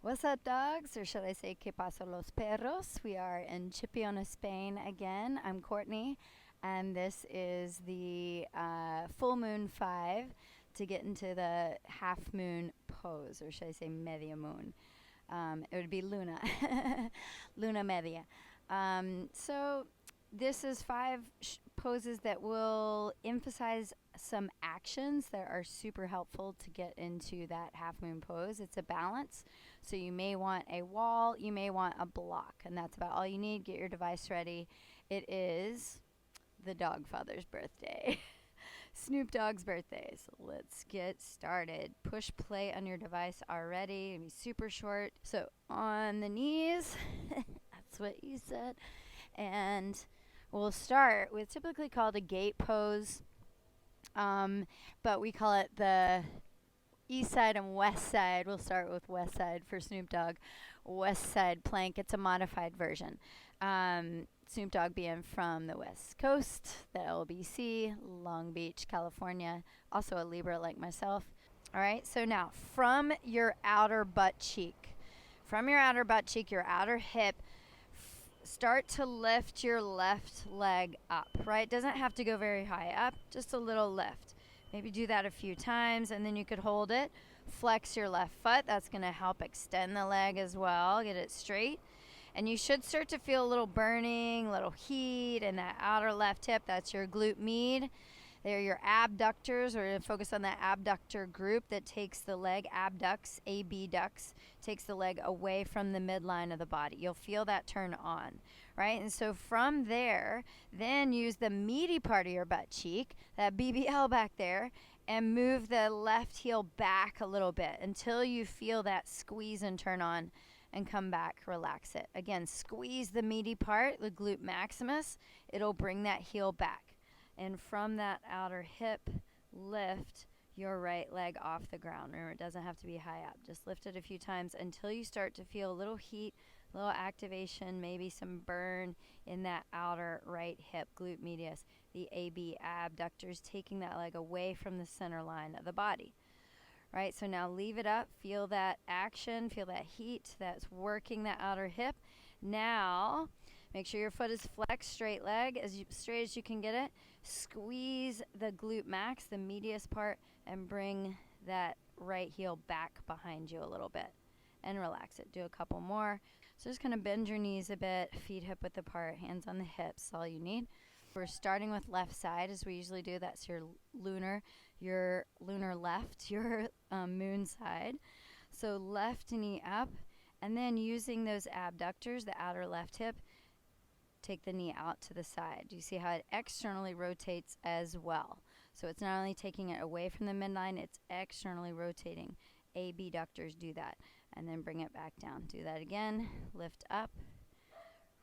What's up, dogs? Or should I say, que pasa los perros? We are in Chipiona, Spain again. I'm Courtney, and this is the full moon 5 to get into the half moon pose, or should I say, media moon. It would be Luna, Luna media. So this is 5 poses that will emphasize some actions that are super helpful to get into that half moon pose. It's a balance. So you may want a wall, you may want a block, and that's about all you need. Get your device ready. It is the dog father's birthday. Snoop Dogg's birthday. So let's get started. Push play on your device already. It'll be super short. So on the knees, that's what you said. And we'll start with typically called a gate pose. But we call it the east side and west side. We'll start with west side for Snoop Dogg. West side plank. It's a modified version. Snoop Dogg being from the West Coast, the LBC, Long Beach, California. Also a Libra like myself. All right, so now from your outer butt cheek, your outer hip, start to lift your left leg up, right? It doesn't have to go very high up, just a little lift. Maybe do that a few times, and then you could hold it. Flex your left foot. That's going to help extend the leg as well, get it straight. And you should start to feel a little burning, a little heat in that outer left hip. That's your glute med. They're your abductors. We're going to focus on that abductor group that takes the leg, abducts, abducts, takes the leg away from the midline of the body. You'll feel that turn on, right? And so from there, then use the meaty part of your butt cheek, that BBL back there, and move the left heel back a little bit until you feel that squeeze and turn on. And come back, relax it. Again, squeeze the meaty part, the glute maximus. It'll bring that heel back. And from that outer hip, lift your right leg off the ground. Remember, it doesn't have to be high up. Just lift it a few times until you start to feel a little heat, a little activation, maybe some burn in that outer right hip, glute medius, the AB abductors, taking that leg away from the center line of the body. Right, so now leave it up, feel that action, feel that heat that's working that outer hip. Now, make sure your foot is flexed, straight leg, straight as you can get it. Squeeze the glute max, the medius part, and bring that right heel back behind you a little bit. And relax it. Do a couple more. So just kind of bend your knees a bit, feet hip width apart, hands on the hips, all you need. We're starting with left side as we usually do. That's your lunar left, your moon side. So left knee up, and then using those abductors, the outer left hip, take the knee out to the side. Do you see how it externally rotates as well? So it's not only taking it away from the midline, it's externally rotating. Abductors do that. And then bring it back down. Do that again. Lift up,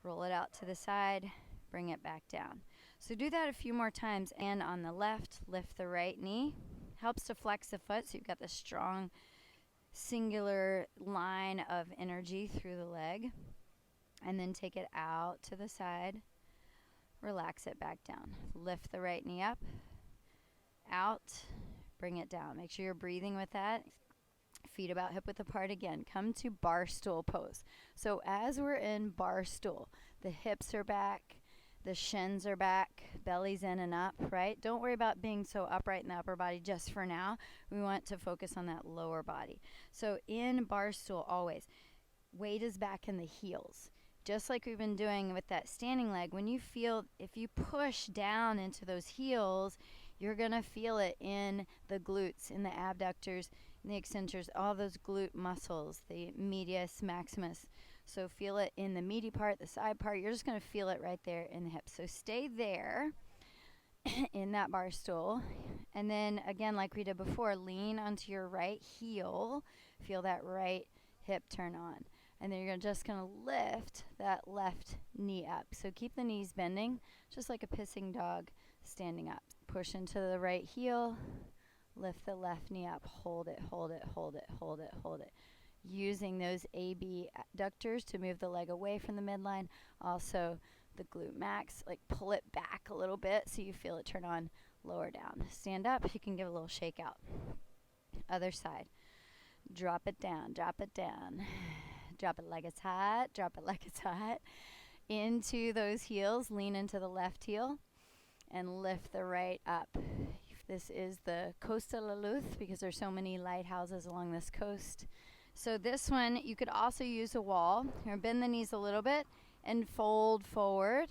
roll it out to the side, bring it back down. So do that a few more times. And on the left, lift the right knee. Helps to flex the foot so you've got the strong singular line of energy through the leg. And then take it out to the side. Relax it back down. Lift the right knee up, out, bring it down. Make sure you're breathing with that. Feet about hip width apart again. Come to bar stool pose. So as we're in bar stool, the hips are back, the shins are back, belly's in and up, right? Don't worry about being so upright in the upper body just for now. We want to focus on that lower body. So in bar stool, always, weight is back in the heels. Just like we've been doing with that standing leg, when you feel, if you push down into those heels, you're going to feel it in the glutes, in the abductors, in the extensors, all those glute muscles, the medius maximus. So feel it in the meaty part, the side part. You're just going to feel it right there in the hips. So stay there in that bar stool. And then, again, like we did before, lean onto your right heel. Feel that right hip turn on. And then you're just going to lift that left knee up. So keep the knees bending, just like a pissing dog standing up. Push into the right heel, lift the left knee up, hold it, hold it, hold it, hold it, hold it. Using those AB adductors to move the leg away from the midline. Also the glute max, like pull it back a little bit so you feel it turn on, lower down. Stand up, you can give a little shake out. Other side. Drop it down, drop it down. Drop it like it's hot, drop it like it's hot. Into those heels, lean into the left heel and lift the right up. This is the Costa La Luz because there's so many lighthouses along this coast. So this one, you could also use a wall. Here, bend the knees a little bit and fold forward.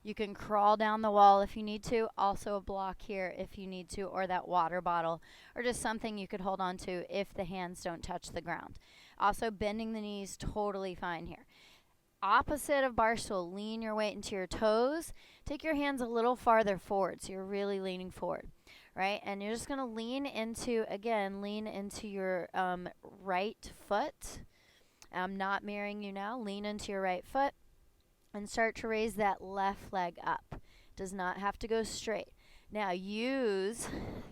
You can crawl down the wall if you need to. Also a block here if you need to, or that water bottle, or just something you could hold on to if the hands don't touch the ground. Also bending the knees, totally fine here. Opposite of bar stool, lean your weight into your toes. Take your hands a little farther forward, so you're really leaning forward, right? And you're just gonna lean into your right foot. I'm not mirroring you now. Lean into your right foot and start to raise that left leg up. Does not have to go straight. Now use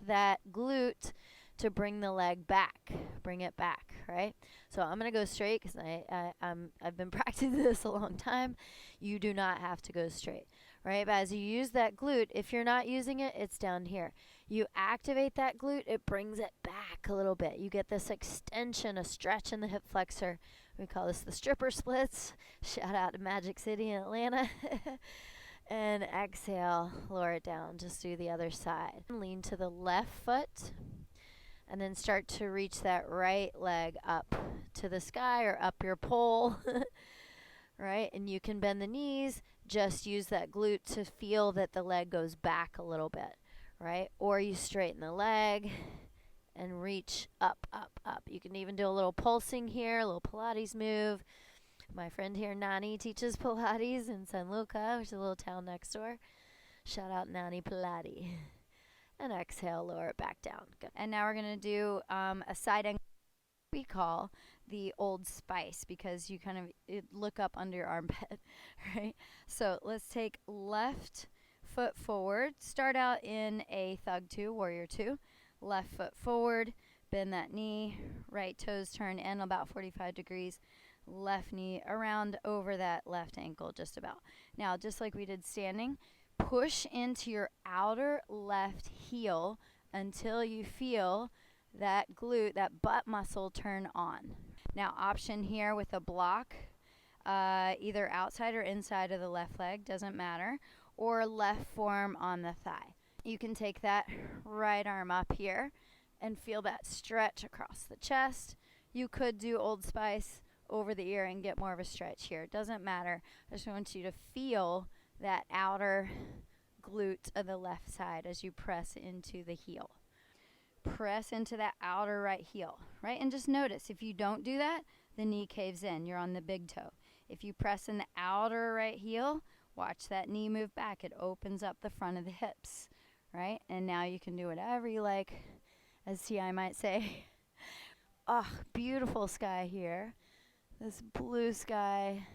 that glute to bring the leg back. Bring it back, right? So I'm going to go straight because I've been practicing this a long time. You do not have to go straight, right? But as you use that glute, if you're not using it, it's down here. You activate that glute, it brings it back a little bit. You get this extension, a stretch in the hip flexor. We call this the stripper splits. Shout out to Magic City in Atlanta. And exhale, lower it down. Just do the other side. Lean to the left foot. And then start to reach that right leg up to the sky or up your pole, right? And you can bend the knees. Just use that glute to feel that the leg goes back a little bit, right? Or you straighten the leg and reach up, up, up. You can even do a little pulsing here, a little Pilates move. My friend here, Nani, teaches Pilates in San Luca, which is a little town next door. Shout out Nani Pilates. And exhale, lower it back down. Good. And now we're going to do a side angle we call the Old Spice, because you kind of look up under your armpit, right? So let's take left foot forward. Start out in a Thug 2, Warrior 2. Left foot forward, bend that knee, right toes turn in about 45 degrees. Left knee around over that left ankle just about. Now, just like we did standing, push into your outer left heel until you feel that glute, that butt muscle turn on. Now, option here with a block, either outside or inside of the left leg, doesn't matter, or left forearm on the thigh. You can take that right arm up here and feel that stretch across the chest. You could do Old Spice over the ear and get more of a stretch here. It doesn't matter. I just want you to feel that outer glute of the left side as you press into the heel. Press into that outer right heel, right? And just notice, if you don't do that, the knee caves in. You're on the big toe. If you press in the outer right heel, watch that knee move back. It opens up the front of the hips, right? And now you can do whatever you like, as T.I. might say. Oh, beautiful sky here. This blue sky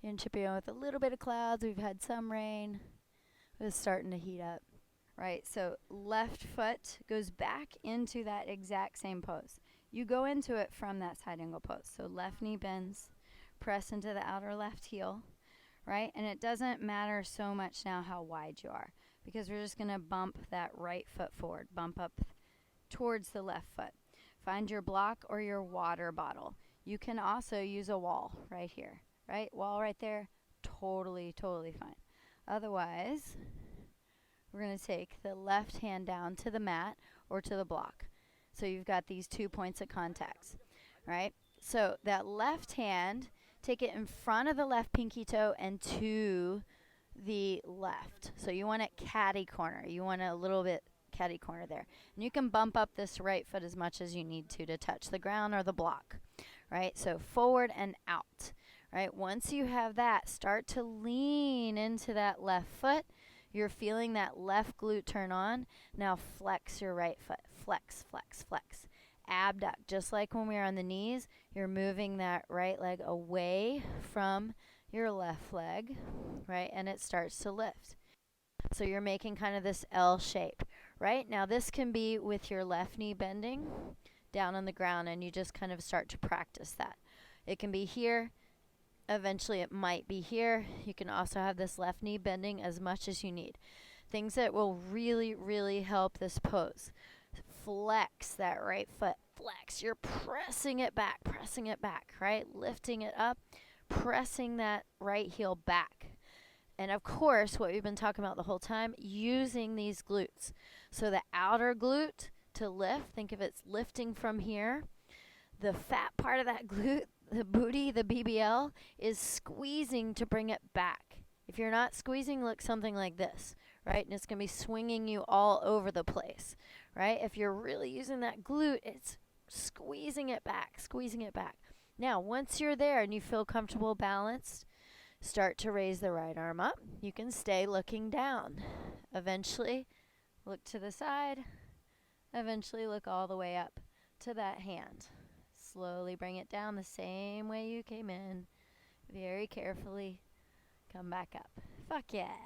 in Chipiona with a little bit of clouds. We've had some rain. It's starting to heat up. Right, so left foot goes back into that exact same pose. You go into it from that side angle pose. So left knee bends, press into the outer left heel, right? And it doesn't matter so much now how wide you are, because we're just going to bump that right foot forward, bump up towards the left foot. Find your block or your water bottle. You can also use a wall right here, right? Wall right there, totally fine. Otherwise, we're going to take the left hand down to the mat or to the block. So you've got these 2 points of contact, right? So that left hand, take it in front of the left pinky toe and to the left. So you want it catty corner. You want a little bit catty corner there. And you can bump up this right foot as much as you need to touch the ground or the block, right? So forward and out, right? Once you have that, start to lean into that left foot. You're feeling that left glute turn on. Now flex your right foot. Flex, flex, flex. Abduct. Just like when we are on the knees, you're moving that right leg away from your left leg, right? And it starts to lift. So you're making kind of this L shape, right? Now this can be with your left knee bending down on the ground, and you just kind of start to practice that. It can be here. Eventually it might be here. You can also have this left knee bending as much as you need. Things that will really help this pose. Flex that right foot flex. You're pressing it back, right? Lifting it up, pressing that right heel back. And of course, what we've been talking about the whole time, using these glutes. So the outer glute to lift, think of it's lifting from here. The fat part of that glute, the booty, the BBL, is squeezing to bring it back. If you're not squeezing, look something like this, right? And it's going to be swinging you all over the place, right? If you're really using that glute, it's squeezing it back, squeezing it back. Now, once you're there and you feel comfortable, balanced, start to raise the right arm up. You can stay looking down. Eventually, look to the side. Eventually, look all the way up to that hand. Slowly bring it down the same way you came in. Very carefully. Come back up. Fuck yeah.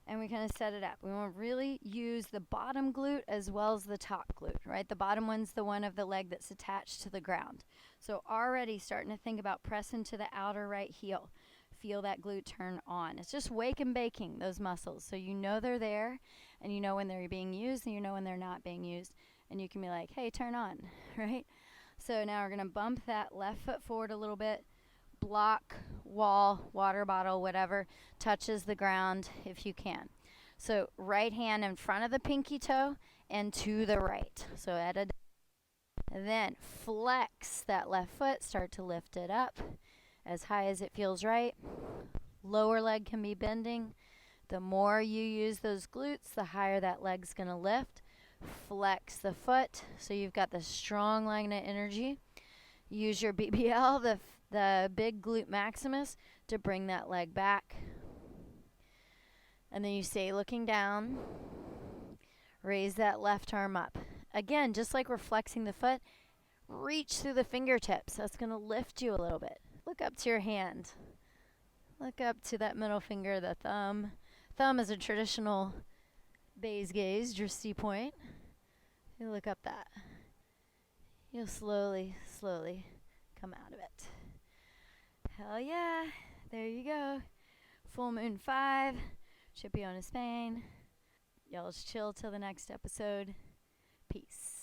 And we kind of set it up. We want to really use the bottom glute as well as the top glute, right? The bottom one's the one of the leg that's attached to the ground. So already starting to think about pressing to the outer right heel. Feel that glute turn on. It's just wake and baking those muscles. So you know they're there, and you know when they're being used, and you know when they're not being used. And you can be like, hey, turn on, right? So now we're going to bump that left foot forward a little bit. Block, wall, water bottle, whatever, touches the ground if you can. So right hand in front of the pinky toe and to the right. So then flex that left foot, start to lift it up as high as it feels right. Lower leg can be bending. The more you use those glutes, the higher that leg's going to lift. Flex the foot so you've got the strong line of energy. Use your BBL, the big glute maximus, to bring that leg back. And then you stay looking down. Raise that left arm up. Again, just like we're flexing the foot, reach through the fingertips. That's going to lift you a little bit. Look up to your hand. Look up to that middle finger, the thumb. Thumb is a traditional base gaze, drishti point. You look up that. You'll slowly, slowly come out of it. Hell yeah. There you go. Full Moon 5, Chipiona, Spain. Y'all just chill till the next episode. Peace.